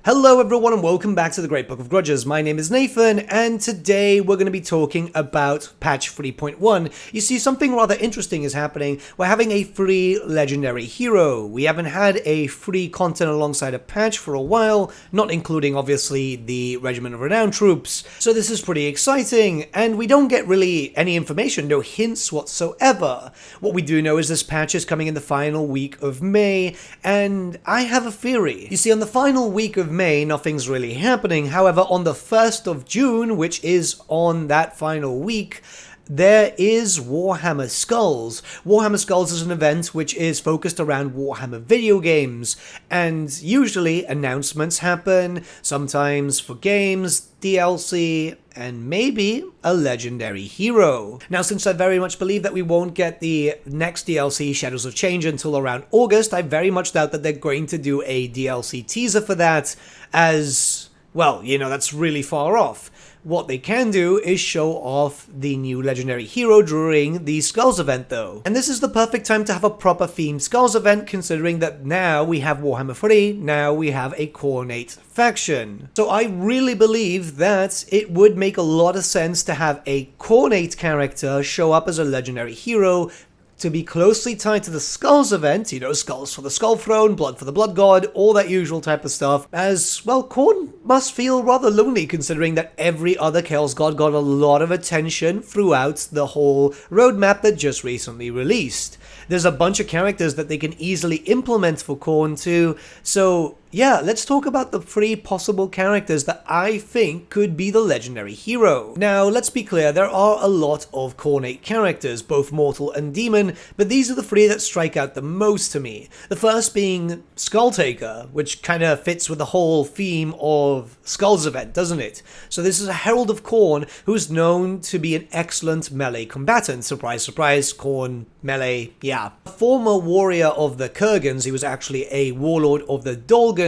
Hello everyone and welcome back to the Great Book of Grudges. My name is Nathan and today we're going to be talking about patch 3.1. You see, something rather interesting is happening. We're having a free legendary hero. We haven't had a free content alongside a patch for a while, not including obviously the Regiment of Renown troops. So this is pretty exciting and we don't get really any information, no hints whatsoever. What we do know is this patch is coming in the final week of May and I have a theory. You see, on the final week of May, nothing's really happening. However, on the 1st of June, which is on that final week, there is Warhammer SKULLS. Warhammer SKULLS is an event which is focused around Warhammer video games, and usually announcements happen, sometimes for games, DLC, and maybe a legendary hero. Now, since I very much believe that we won't get the next DLC, Shadows of Change, until around August, I very much doubt that they're going to do a DLC teaser for that, as, well, you know, that's really far off. What they can do is show off the new legendary hero during the SKULLS event though. And this is the perfect time to have a proper themed SKULLS event, considering that now we have Warhammer 3, now we have a Khorne faction. So I really believe that it would make a lot of sense to have a Khorne character show up as a legendary hero, to be closely tied to the SKULLS event, you know, skulls for the Skull Throne, blood for the Blood God, all that usual type of stuff, as, well, Khorne must feel rather lonely considering that every other Chaos God got a lot of attention throughout the whole roadmap that just recently released. There's a bunch of characters that they can easily implement for Khorne too, so yeah, let's talk about the 3 possible characters that I think could be the legendary hero. Now, let's be clear, there are a lot of Khorne characters, both mortal and demon, but these are the 3 that strike out the most to me. The first being Skulltaker, which kind of fits with the whole theme of SKULLS event, doesn't it? So this is a Herald of Khorne who's known to be an excellent melee combatant. Surprise, surprise, Khorne, melee, yeah. A former warrior of the Kurgans, he was actually a warlord of the Dolgans.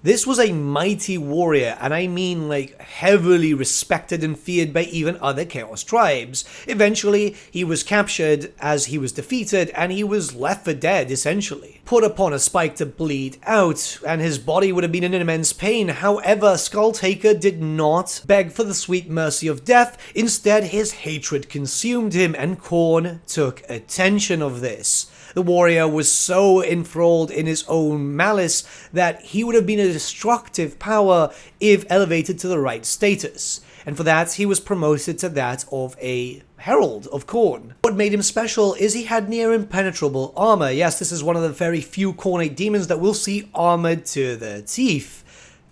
This was a mighty warrior, and I mean like heavily respected and feared by even other Chaos tribes. Eventually, he was captured as he was defeated, and he was left for dead, essentially. Put upon a spike to bleed out, and his body would have been in immense pain. However, Skulltaker did not beg for the sweet mercy of death. Instead, his hatred consumed him, and Khorne took attention of this. The warrior was so enthralled in his own malice that he would have been a destructive power if elevated to the right status. And for that, he was promoted to that of a Herald of Khorne. What made him special is he had near impenetrable armor. Yes, this is one of the very few Khorne demons that we'll see armored to the teeth.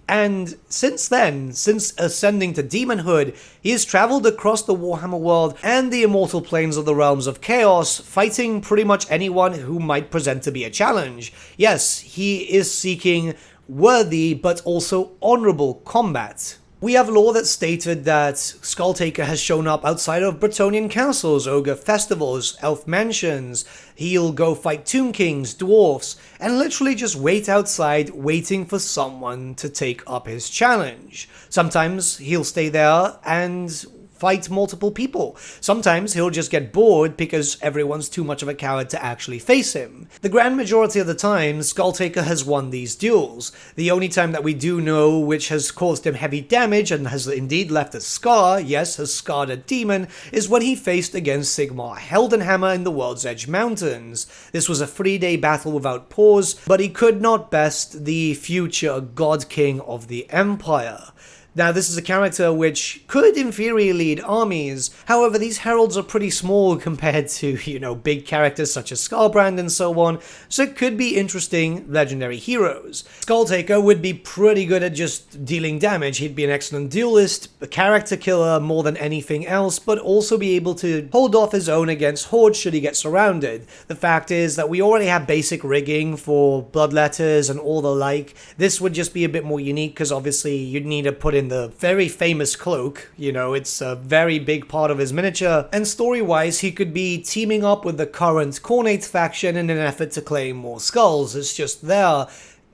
And since then, since ascending to demonhood, he has traveled across the Warhammer world and the immortal planes of the realms of chaos, fighting pretty much anyone who might present to be a challenge. Yes, he is seeking worthy but also honorable combat. We have lore that stated that Skulltaker has shown up outside of Bretonnian castles, ogre festivals, elf mansions. He'll go fight tomb kings, dwarfs, and literally just wait outside waiting for someone to take up his challenge. Sometimes he'll stay there and fight multiple people. Sometimes he'll just get bored because everyone's too much of a coward to actually face him. The grand majority of the time, Skulltaker has won these duels. The only time that we do know which has caused him heavy damage and has indeed left a scar, yes, has scarred a demon, is when he faced against Sigmar Heldenhammer in the World's Edge Mountains. This was a 3-day battle without pause, but he could not best the future God King of the Empire. Now, this is a character which could, in theory, lead armies. However, these heralds are pretty small compared to, you know, big characters such as Skarbrand and so on, so it could be interesting legendary heroes. Skulltaker would be pretty good at just dealing damage. He'd be an excellent duelist, a character killer more than anything else, but also be able to hold off his own against hordes should he get surrounded. The fact is that we already have basic rigging for bloodletters and all the like. This would just be a bit more unique because obviously you'd need to put in the very famous cloak, you know, it's a very big part of his miniature, and story-wise he could be teaming up with the current Khorne faction in an effort to claim more skulls. It's just there.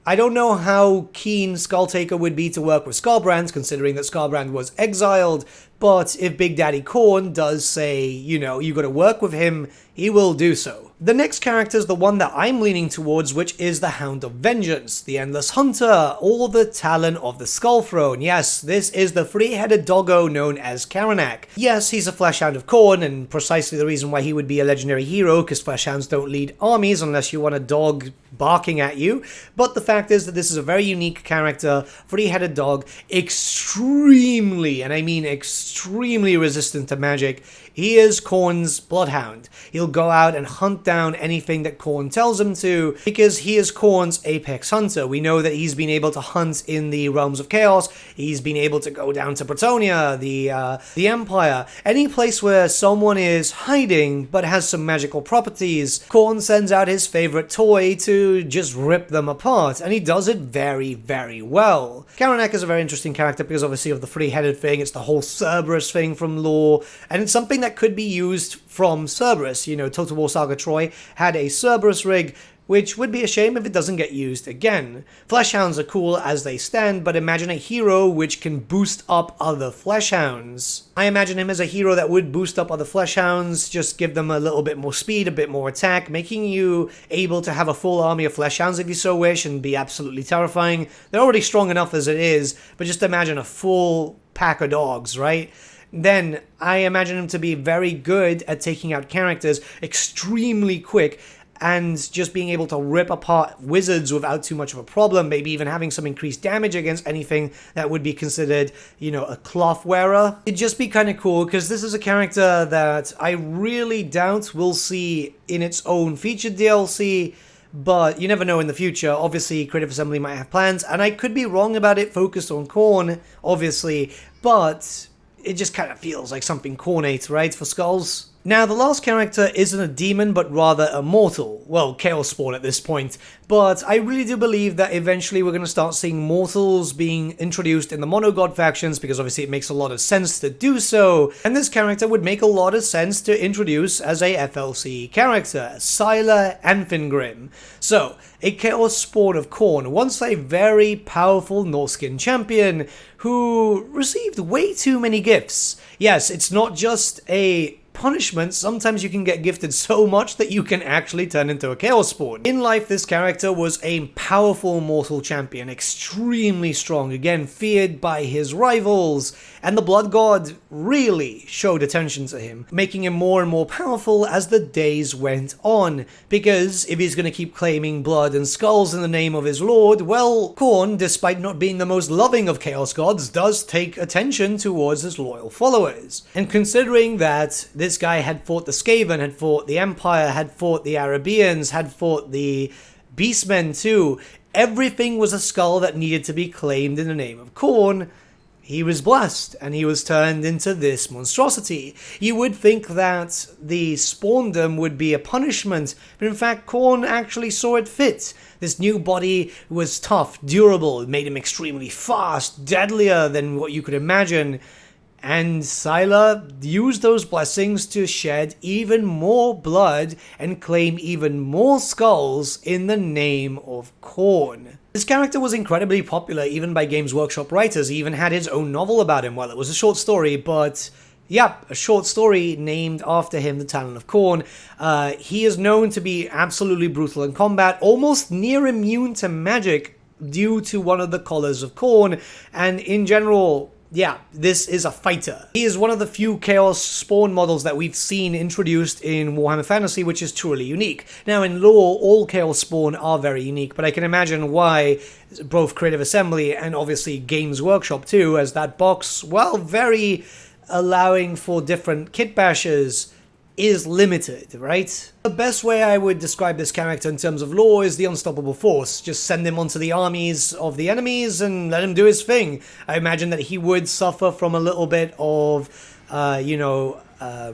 I don't know how keen Skulltaker would be to work with Skarbrand, considering that Skarbrand was exiled, but if Big Daddy Khorne does say, you know, you gotta work with him, he will do so. The next character is the one that I'm leaning towards, which is the Hound of Vengeance, the Endless Hunter, or the Talon of the Skull Throne. Yes, this is the three-headed doggo known as Karunak. Yes, he's a Fleshhound of Khorne, and precisely the reason why he would be a legendary hero, because Fleshhounds don't lead armies unless you want a dog barking at you. But the fact is that this is a very unique character, three-headed dog, extremely, and I mean extremely resistant to magic. He is Khorne's bloodhound. He'll go out and hunt down anything that Khorne tells him to, because he is Khorne's apex hunter. We know that he's been able to hunt in the realms of chaos. He's been able to go down to Bretonnia, the Empire, any place where someone is hiding but has some magical properties. Khorne sends out his favorite toy to just rip them apart, and he does it very, very well. Karunak is a very interesting character because obviously of the three-headed thing. It's the whole Cerberus thing from lore, and it's something that could be used from Cerberus. You know, Total War Saga Troy had a Cerberus rig, which would be a shame if it doesn't get used again. Fleshhounds are cool as they stand, but imagine a hero which can boost up other Fleshhounds. I imagine him as a hero that would boost up other Fleshhounds, just give them a little bit more speed, a bit more attack, making you able to have a full army of Fleshhounds if you so wish, and be absolutely terrifying. They're already strong enough as it is, but just imagine a full pack of dogs, right? Then I imagine him to be very good at taking out characters extremely quick and just being able to rip apart wizards without too much of a problem, maybe even having some increased damage against anything that would be considered, you know, a cloth wearer. It'd just be kind of cool, because this is a character that I really doubt we'll see in its own featured DLC, but you never know in the future. Obviously, Creative Assembly might have plans, and I could be wrong about it, focused on Khorne, obviously, but it just kind of feels like something Khornate, right, for Skulls? Now, the last character isn't a demon, but rather a mortal. Well, Chaos Spawn at this point. But I really do believe that eventually we're going to start seeing mortals being introduced in the Monogod factions, because obviously it makes a lot of sense to do so. And this character would make a lot of sense to introduce as a FLC character, Sylar Anfingrim. So, a Chaos Spawn of Khorne, once a very powerful Norskin champion who received way too many gifts. Yes, it's not just a punishment. Sometimes you can get gifted so much that you can actually turn into a Chaos Spawn. In life, this character was a powerful mortal champion, extremely strong, again, feared by his rivals, and the Blood God really showed attention to him, making him more and more powerful as the days went on, because if he's going to keep claiming blood and skulls in the name of his lord, well, Khorne, despite not being the most loving of Chaos Gods, does take attention towards his loyal followers. And considering that this guy had fought the Skaven, had fought the Empire, had fought the Arabians, had fought the Beastmen too, everything was a skull that needed to be claimed in the name of Khorne. He was blessed, and he was turned into this monstrosity. You would think that the spawndom would be a punishment, but in fact Khorne actually saw it fit. This new body was tough, durable, it made him extremely fast, deadlier than what you could imagine. And Sylar used those blessings to shed even more blood and claim even more skulls in the name of Khorne. This character was incredibly popular even by Games Workshop writers. He even had his own novel about him. Well, it was a short story, but yeah, a short story named after him, The Talon of Khorne. He is known to be absolutely brutal in combat, almost near immune to magic due to one of the collars of Khorne, and in general, yeah, this is a fighter. He is one of the few Chaos Spawn models that we've seen introduced in Warhammer Fantasy, which is truly unique. Now, in lore, all Chaos Spawn are very unique, but I can imagine why both Creative Assembly and obviously Games Workshop too, as that box, well, very allowing for different kit bashers, is limited, right? The best way I would describe this character in terms of lore is the unstoppable force. Just send him onto the armies of the enemies and let him do his thing. I imagine that he would suffer from a little bit of,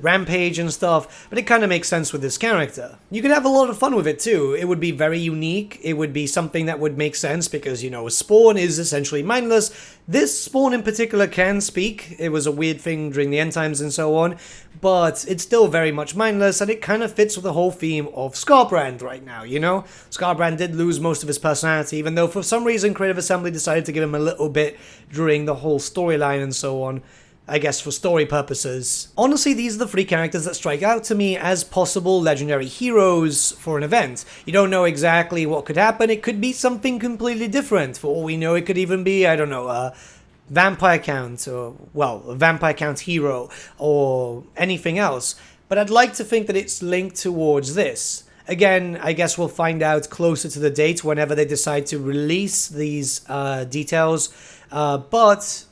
rampage and stuff, but it kind of makes sense with this character. You could have a lot of fun with it too. It would be very unique. It would be something that would make sense because, you know, a spawn is essentially mindless. This spawn in particular can speak. It was a weird thing during the end times and so on, but it's still very much mindless, and it kind of fits with the whole theme of Skarbrand right now, you know? Skarbrand did lose most of his personality, even though for some reason Creative Assembly decided to give him a little bit during the whole storyline and so on. I guess for story purposes. Honestly, these are the 3 characters that strike out to me as possible legendary heroes for an event. You don't know exactly what could happen. It could be something completely different. For all we know, it could even be, I don't know, a vampire count, or, well, a vampire count hero, or anything else. But I'd like to think that it's linked towards this. Again, I guess we'll find out closer to the date whenever they decide to release these details. But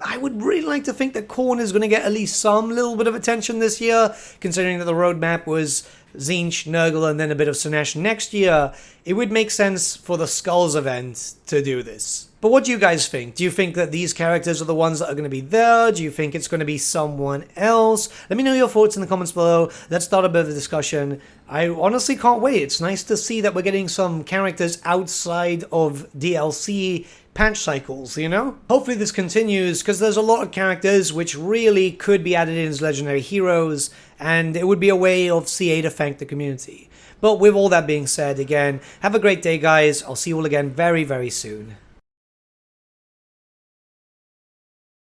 I would really like to think that Khorne is going to get at least some little bit of attention this year, considering that the roadmap was Tzeentch, Nurgle, and then a bit of Sinesh next year. It would make sense for the Skulls event to do this. But what do you guys think? Do you think that these characters are the ones that are going to be there? Do you think it's going to be someone else? Let me know your thoughts in the comments below. Let's start a bit of a discussion. I honestly can't wait. It's nice to see that we're getting some characters outside of DLC patch cycles, you know? Hopefully this continues, because there's a lot of characters which really could be added in as legendary heroes, and it would be a way of CA to thank the community. But with all that being said, again, have a great day, guys. I'll see you all again very, very soon.